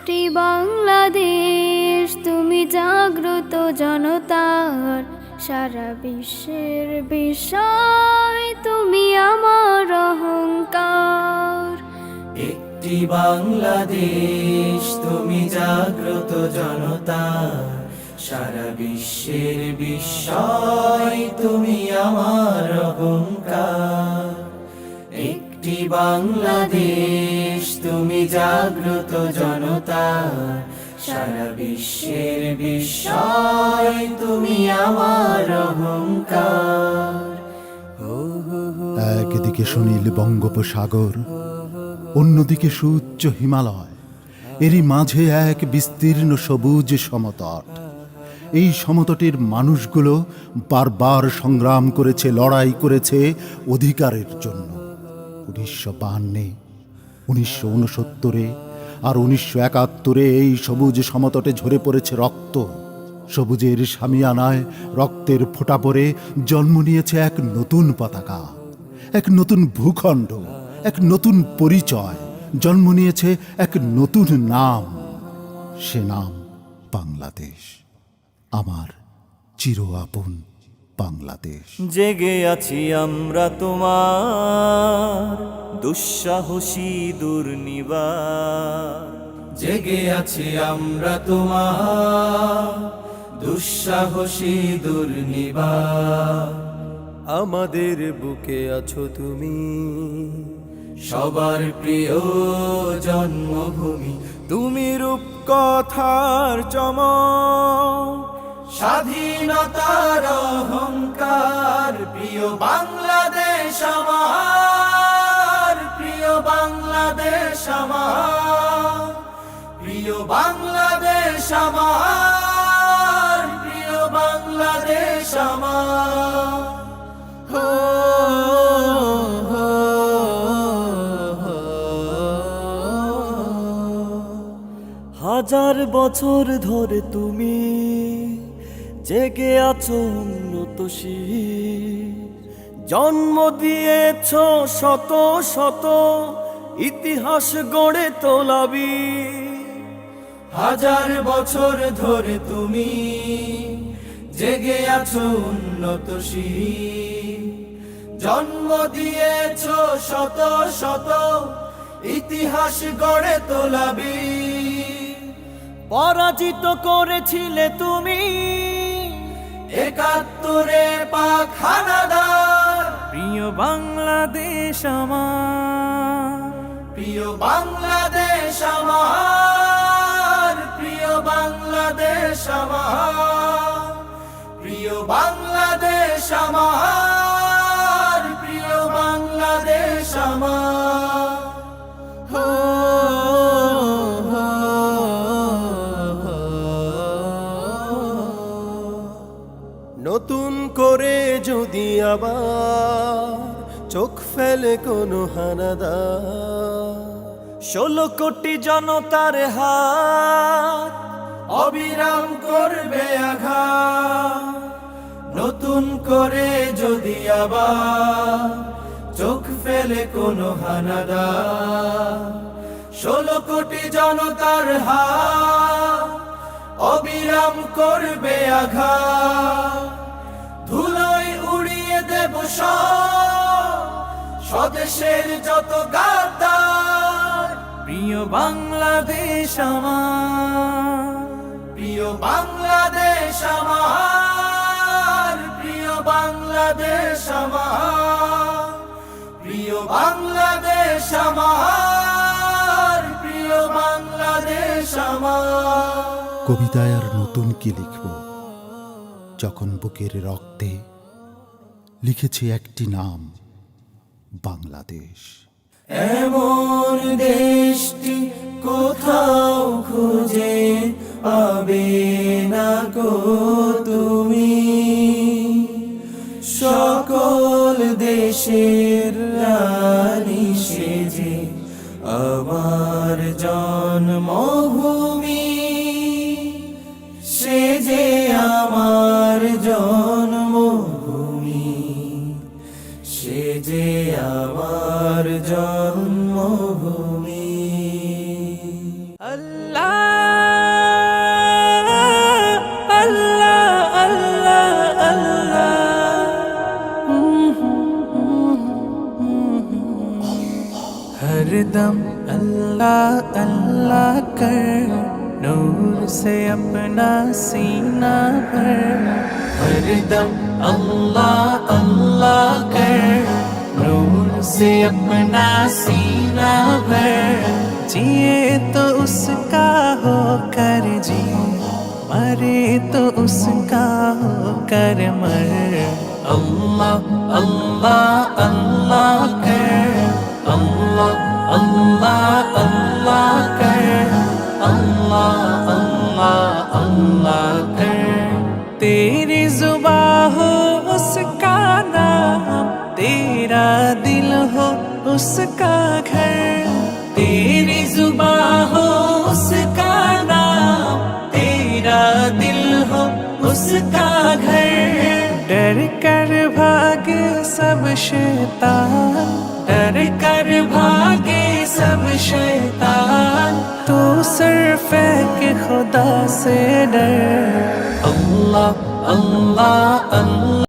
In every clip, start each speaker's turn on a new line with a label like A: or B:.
A: একটি বাংলাদেশ তুমি জাগ্রত জনতার, সারা বিশ্বের বিষয় তুমি আমার অহংকার।
B: একটি বাংলাদেশ তুমি জাগ্রত জনতার, সারা বিশ্বের বিস্ময় তুমি আমার অহংকার। একটি বাংলাদেশ তুমি জাগ্রত জনতার, সারা বিশ্বের বিস্ময় তুমি আমার অহংকার।
C: একদিকে সুনীল বঙ্গোপসাগর, অন্যদিকে সুউচ্চ হিমালয়, এরই মাঝে এক বিস্তীর্ণ সবুজ সমতট। এই সমতটের মানুষগুলো বারবার সংগ্রাম করেছে, লড়াই করেছে অধিকারের জন্য। 1952, 1969 আর 1971 এই সবুজ সমতটে ঝরে পড়েছে রক্ত। সবুজের সামিয়ানায় রক্তের ফোঁটা পড়ে জন্ম নিয়েছে এক নতুন পতাকা, এক নতুন ভূখণ্ড, এক নতুন পরিচয়। জন্ম নিয়েছে এক নতুন নাম, সে নাম বাংলাদেশ, আমার চির আপন বাংলাদেশ।
B: জেগে আছি আমরা তোমার দুঃসাহসী দুর্নিবার, জেগে আছি আমরা তোমার দুঃসাহসী দুর্নিবার। আমাদের বুকে আছো তুমি, সবার প্রিয় জন্মভূমি। তুমি রূপকথার চমক, স্বাধীনতার অহংকার। প্রিয় বাংলাদেশ আমার, প্রিয় বাংলাদেশ আমার, প্রিয় বাংলাদেশ আমার, প্রিয় বাংলাদেশ আমার। হাজার বছর ধরে তুমি জেগে আছো উন্নত শির, জন্ম দিয়েছ শত শত ইতিহাস গড়ে তোলাবি। হাজার বছর ধরে তুমি জেগে আছো উন্নত শির, জন্ম দিয়েছ শত শত ইতিহাস গড়ে তোলাবি। পরাজিত করেছিলে তুমি 71-এ পাক হানাদার। প্রিয় বাংলাদেশ আমার, প্রিয় বাংলাদেশ আমার, প্রিয় বাংলাদেশ আমার, প্রিয় বাংলাদেশ আমার, প্রিয় বাংলাদেশ আমার। নতুন করে যদি আবার চোখ ফেলে কোনো হানাদার, 16 কোটি জনতার হাত অবিরাম করবে আঘাত। নতুন করে যদি আবার চোখ ফেলে কোনো হানাদার, 16 কোটি জনতার হাত অবিরাম করবে আঘাত। ধুলোয় উড়িয়ে দেব স্বদেশের যত গাদ্দার। প্রিয় বাংলাদেশ আমার, প্রিয় বাংলাদেশ আমার, প্রিয় বাংলাদেশ আমার, প্রিয় বাংলাদেশ আমার, প্রিয় বাংলাদেশ আমার।
C: কবিতায় আর নতুন কি লিখব, যখন বুকের রক্তে লিখেছি একটি নাম, বাংলাদেশ।
B: এমন দেশটি কোথাও খুঁজে পাবে না গো তুমি, সকল দেশের রানী সেজে আমার জন্মভূমি, সে যে আমার জন্মভূমি, সে যে আমার জন্মভূমি। हरदम अल्लाह अल्लाह कर नूर से अपना सीना भर हरदम अल्लाह अल्लाह कर नूर से अपना सीना भर जिए तो उसका हो कर जिए मरे तो उसका हो कर मर अल्लाह अल्लाह अल्लाह कर अल्लाह अल्लाह अल्लाह कर अल्लाह अल्लाह अल्लाह कर तेरी जुबां हो उसका नाम तेरा दिल हो उसका घर तेरी जुबां हो उसका नाम तेरा दिल हो उसका घर डर कर भागे सब शैतान डर कर भागे सब शैतान तू सर फेंक खुदा से डर अल्लाह अल्लाह अल्लाह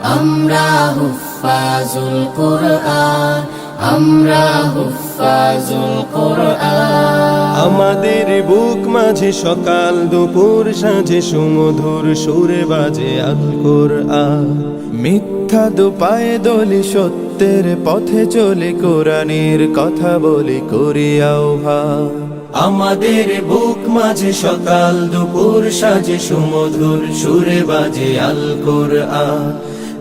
A: আমরা হুফাজুল কুরআন আমরা হুফাজুল কুরআন
D: আমাদের বুক মাঝে সকাল দুপুর সাঁঝে সুমধুর সুরে বাজে আল কোরআন মিথ্যা দুপায়ে দলি সত্যের পথে চলে কোরআনের কথা বলি করি আহ্বান
B: আমাদের বুক মাঝে সকাল দুপুর সাজে সুমধুর সুরে বাজে আল কোরআন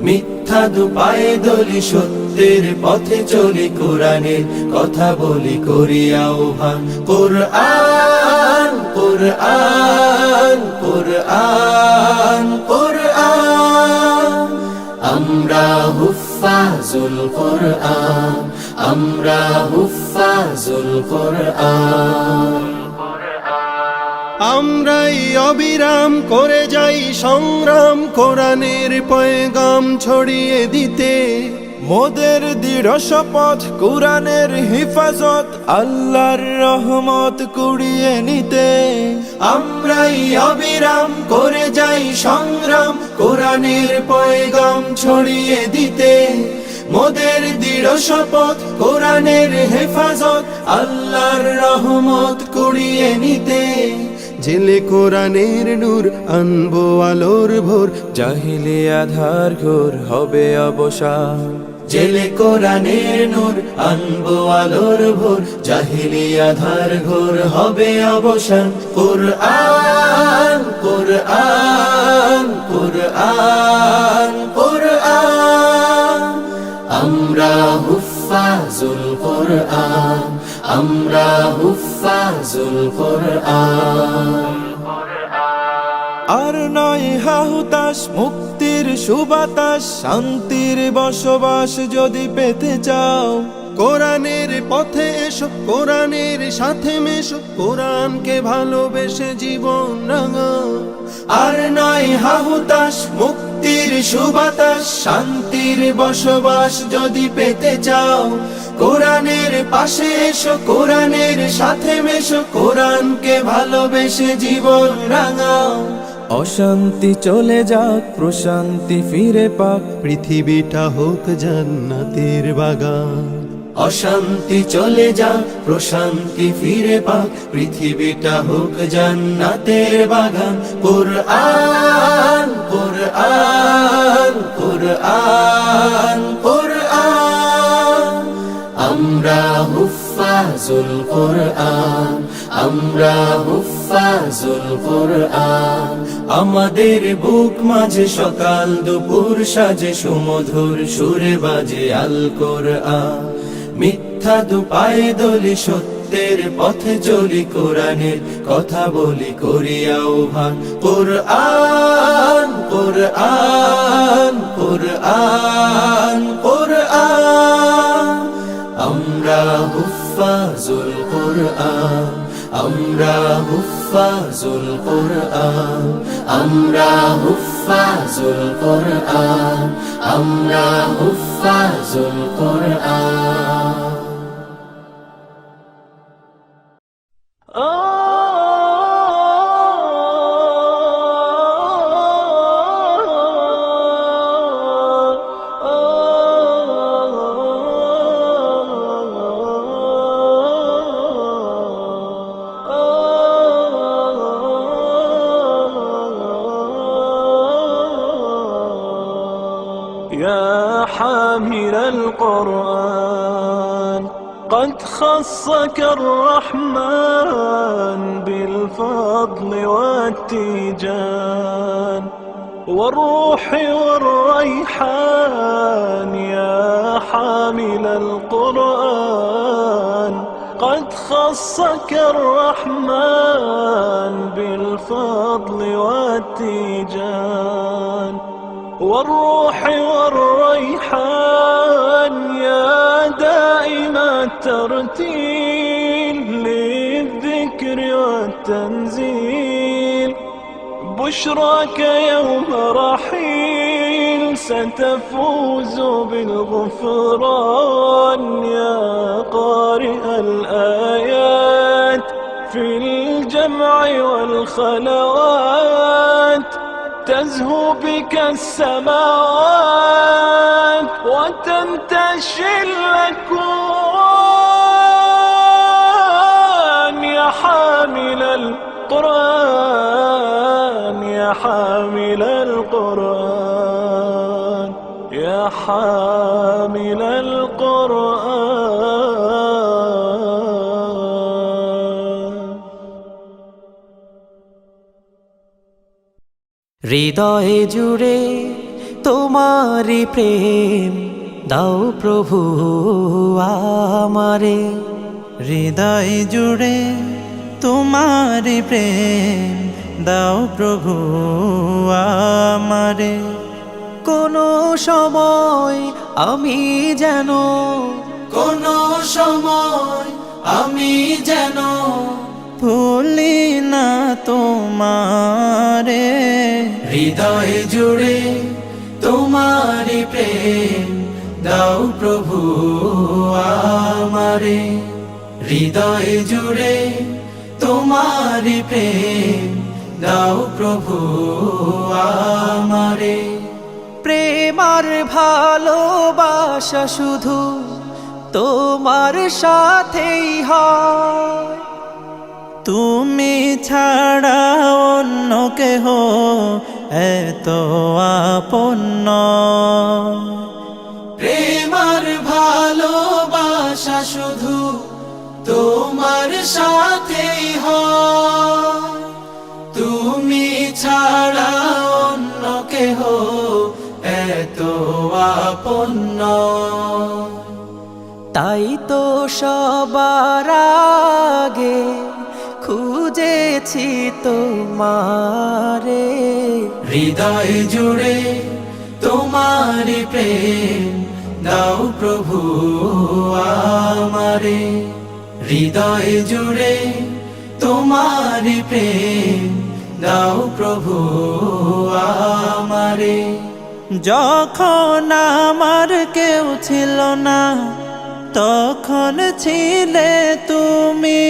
B: মিথ্যা দুপায়ে দলি সত্যের পথে চলি কোরআনের কথা বলি করি আহ্বান কোরআন কোরআন কোরআন কোরআন আমরা হুফাজুল কোরআন আমরা হুফাজুল কোরআন
D: আমরাই অবিরাম করে যাই সংগ্রাম কোরআনের পয়গাম ছড়িয়ে দিতে মোদের দৃঢ় শপথ কোরআনের হিফাজত আল্লাহর রহমত কুড়িয়ে নিতে
B: আমরাই অবিরাম করে যাই সংগ্রাম কোরআনের পয়গাম ছড়িয়ে দিতে মোদের দৃঢ় শপথ কোরআনের হেফাজত আল্লাহর রহমত কুড়িয়ে নিতে
D: জেলে কোরআনের নূর আনবো আলোর ভোর জাহিলি আধার ঘোর হবে অবসান
B: জেলে কোরআনের নূর আনবো আলোর ভোর জাহিলি আধার ঘোর হবে অবসান কোরআন কোরআন কোরআন কোরআন আমরা হুফাজুল কোরআন আমরা হুফাজুল কোরআন
D: আর নয় হাহুতাস মুক্তির সুবাতাস শান্তির বসবাস যদি পেতে চাও কোরআনের পথে এসো কোরআনের সাথে মেশো কোরআনকে ভালোবেসে জীবন রাঙাও
B: আর নয় হাহুতাস মুক্তির সুবাতাস শান্তির বসবাস যদি পেতে চাও কোরআনের পাশে এসো কোরআনের সাথে মেশো কোরআনকে ভালোবেসে জীবন রাঙাও
D: অশান্তি চলে যাক প্রশান্তি ফিরে পাক পৃথিবীটা হোক জান্নাতের বাগান
B: অশান্তি চলে যাক প্রশান্তি ফিরে পাক পৃথিবীটা হোক জান্নাতের বাগান কোরআন কোরআন কোরআন কোরআন আমরা হুফাজুল কোরআন আমরা হুফাজুল কোরআন আমাদের বুক মাঝে সকাল দুপুর সাজে সুমধুর সুরে বাজে আল কোরআন মিথ্যা দুপায়ে দলি সত্যের পথে চলি কোরআনের কথা বলি করি আহ্বান কোরআন কোরআন কোরআন কোরআন আমরা হুফাজুল কোরআন আমরা হুফাজুল কুরআন, আমরা হুফাজুল কুরআন, আমরা হুফাজুল কুরআন।
E: يا حامل القرآن قد خصك الرحمن بالفضل والتيجان والروح والريحان. يا حامل القرآن قد خصك الرحمن بالفضل والتيجان والروح والريحان. يا دائم الترتيل للذكر والتنزيل بشراك يوم رحيل ستفوز بالغفران. يا قارئ الآيات في الجمع والخلوات تزهو بك السماوات وتنتشي الأكوان. يا حامل القرآن، يا حامل القرآن، يا حامل القرآن.
F: হৃদয়ে জুড়ে তোমারি প্রেম দাও প্রভু আমারে। হৃদয়ে জুড়ে তোমারি প্রেম দাও প্রভু আমারে। কোনো সময় আমি যেন,
B: কোনো সময় আমি যেন
F: ভুলি না তোমারে।
B: হৃদয় জুড়ে তোমারি প্রেম দাও প্রভু আমারে। হৃদয় জুড়ে তোমারি প্রেম দাও প্রভু আমারে।
F: প্রেম আর ভালোবাসা শুধু তোমার সাথেই হয়, তুমি ছাড়া অন্য কেহ এত আপন নয়।
B: প্রেম আর ভালোবাসা শুধু তোমার সাথেই হয়, তুমি ছাড়া অন্য কেহ এত আপন নয়।
F: তাই তো সবার আগে খুঁজেছি তোমারে।
B: হৃদয় জুড়ে তোমারি প্রেম দাও প্রভু আমারে। হৃদয় জুড়ে তোমারি প্রেম দাও প্রভু আমারে।
F: যখন আমার কেউ ছিল না তখন ছিলে তুমি,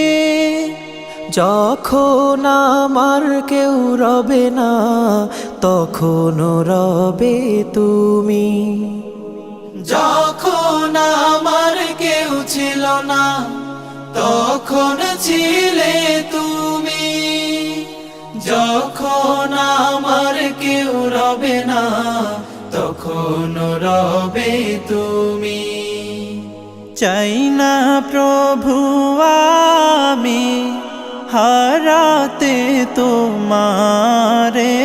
F: যখন আমার কেউ রবে না তখন রবে তুমি।
B: যখন আমার কেউ ছিল না তখন ছিলে তুমি, যখন আমার কেউ রবে না তখন রবে তুমি।
F: চাই না প্রভু আমি হারাতে তোমারে।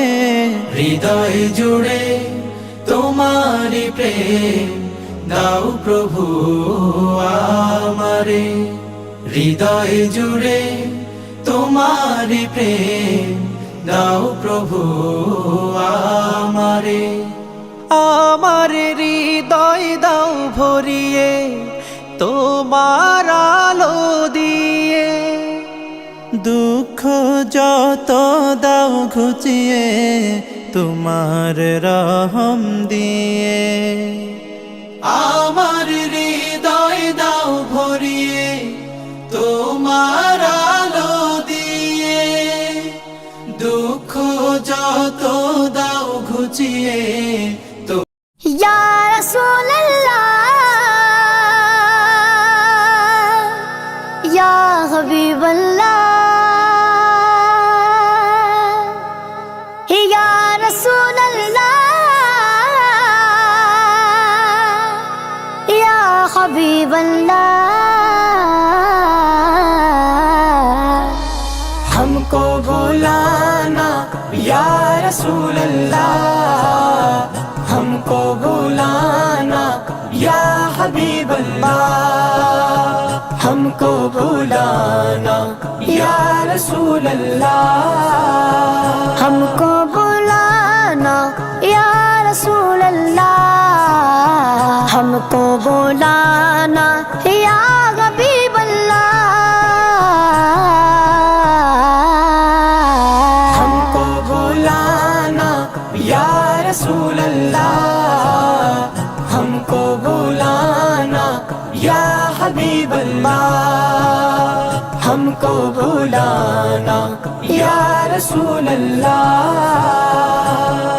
B: হৃদয় জুড়ে তোমারি প্রেম দাও প্রভু আমারে। হৃদয় জুড়ে তোমারি প্রেম দাও প্রভু আমারে।
F: আমার হৃদয় দাও ভরিয়ে তোমার আলো দিয়ে, দুঃখ যত দাও ঘুচিয়ে তোমার রহম দিয়ে,
B: আমার হৃদয় দাও ভরিয়ে তোমার আলো দিয়ে, দুঃখ যত দাও ঘুচিয়ে তো
A: या रसूल अल्लाह या हबीब अल्लाह या रसूल अल्लाह या हबीब अल्लाह
B: हमको बुलाना या रसूल अल्लाह, हमको बुलाना या हबीब अल्लाह, हमको बुलाना या रसूल अल्लाह,
A: हमको बुलाना या रसूल अल्लाह, हमको बुलाना या हबीब अल्लाह,
B: हमको बुलाना या रसूल अल्लाह, हमको बुलाना या हबीब अल्लाह, हमको बुलाना या रसूल अल्लाह।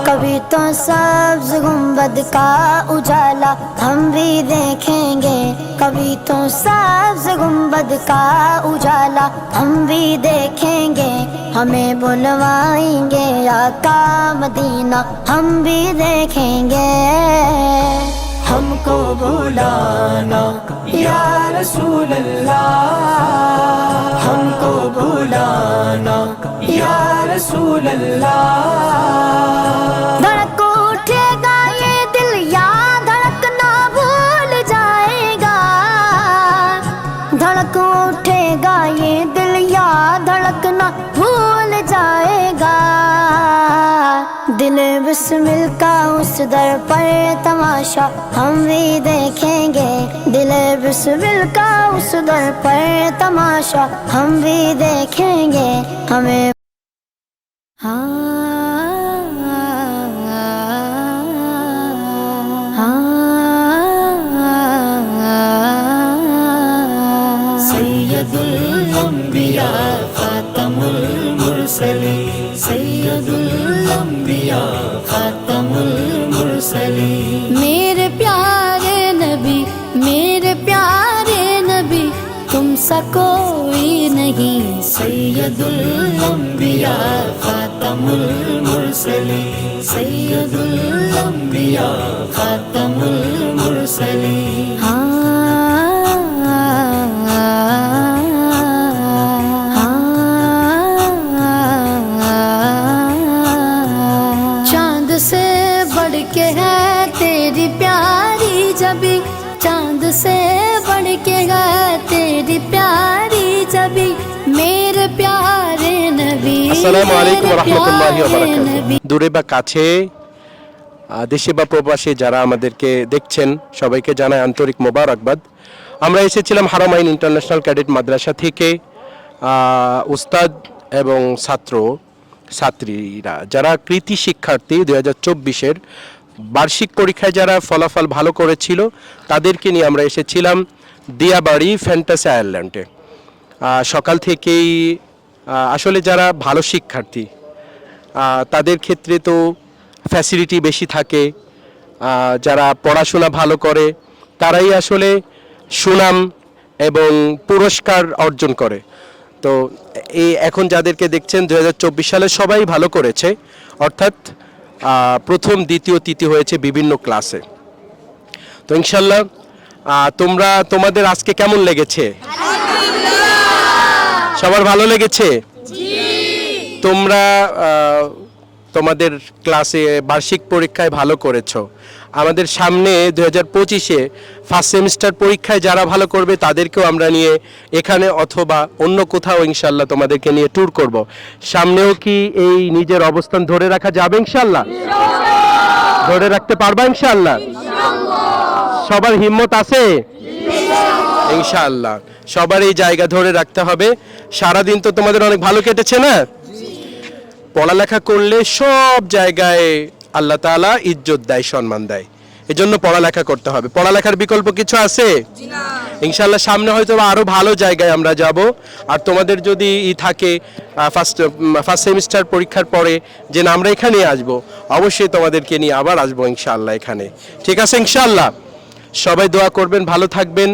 A: कभी तो सब्ज गुंबद का उजाला हम भी देखेंगे, कभी तो सब्ज गुंबद का उजाला हम भी देखेंगे, हमें बुलवाएंगे आका मदीना हम भी देखेंगे।
B: हमको बुलाना या रसूल अल्लाह, हमको बुलाना या रसूल अल्लाह।
A: धड़क उठेगा ये दिल या धड़कना भूल जाएगा, धड़क उठेगा ये दिल या धड़कना भूल जाएगा, दिल बिस्मिल का उस दर पर तमाशा हम भी देखेंगे, दिल बिस्मिल का उस दर पर तमाशा हम भी देखेंगे, हमें
B: सैयदुल अंबिया खातमुल मुरसलीन, सैयदुल अंबिया खातमुल मुरसलीन।
A: मेरे प्यारे नबी, मेरे प्यारे नबी, तुम सा कोई नहीं,
B: सैयदुल अंबिया खातमुल मुरसलीन, सैयदुल अंबिया खातमुल मुरसलीन।
A: चांद से बढ़ के है तेरी प्यारी जबी, चांद से बढ़ के है तेरी प्यारी जबी, मेरे प्यारे नबी।
G: আসসালামু আলাইকুম ওয়া রাহমাতুল্লাহি ওয়া বারাকাতুহু। দূরে বা কাছে, দেশে বা প্রবাসে যারা আমাদেরকে দেখছেন সবাইকে জানাই আন্তরিক মোবারকবাদ। আমরা এসেছিলাম হারামাইন ইন্টারন্যাশনাল ক্যাডেট মাদ্রাসা থেকে উস্তাদ এবং ছাত্রীরা যারা কৃতি শিক্ষার্থী 2024-এর বার্ষিক পরীক্ষায় যারা ফলাফল ভালো করেছিল তাদেরকে নিয়ে আমরা এসেছিলাম দিয়াবাড়ি ফ্যান্টাসি আয়ারল্যান্ডে। সকাল থেকেই আসলে যারা ভালো শিক্ষার্থী তাদের ক্ষেত্রে তো ফ্যাসিলিটি বেশি থাকে, যারা পড়াশোনা ভালো করে তারাই আসলে সুনাম এবং পুরস্কার অর্জন করে। তো এই এখন যাদেরকে দেখছেন 2024 সালে সবাই ভালো করেছে, অর্থাৎ প্রথম দ্বিতীয় তৃতীয় হয়েছে বিভিন্ন ক্লাসে। তো ইনশাল্লাহ তোমাদের আজকে কেমন লেগেছে? সবার ভালো লেগেছে? তোমরা তোমাদের ক্লাসে বার্ষিক পরীক্ষায় ভালো করেছো। আমাদের সামনে 2025-এ ফার্স্ট সেমিস্টার পরীক্ষায় যারা ভালো করবে তাদেরকেও আমরা নিয়ে এখানে অথবা অন্য কোথাও ইনশাল্লাহ তোমাদেরকে নিয়ে ট্যুর করব। সামনেও কি এই নিজের অবস্থান ধরে রাখা যাবে ইনশাল্লাহ? ধরে রাখতে পারবা ইনশাল্লাহ? সবার হিম্মত আছে? ইনশাআল্লাহ সবার এই জায়গা ধরে রাখতে হবে। সারাদিন তো তোমাদের অনেক ভালো কেটেছে না? পড়ালেখা করলে সব জায়গায় আল্লাহ তাআলা ইজ্জত দেয়, সম্মান দেয়। এজন্য পড়ালেখা করতে হবে। পড়ালেখার বিকল্প কিছু আছে? ইনশাআল্লাহ সামনে হয়তো আরো ভালো জায়গায় আমরা যাব। আর তোমাদের যদি থাকে ফার্স্ট সেমিস্টার পরীক্ষার পরে যে না আমরা এখানেই আসবো, অবশ্যই তোমাদেরকে নিয়ে আবার আসবো ইনশাআল্লাহ এখানে। ঠিক আছে ইনশাআল্লাহ। সবাই দোয়া করবেন, ভালো থাকবেন।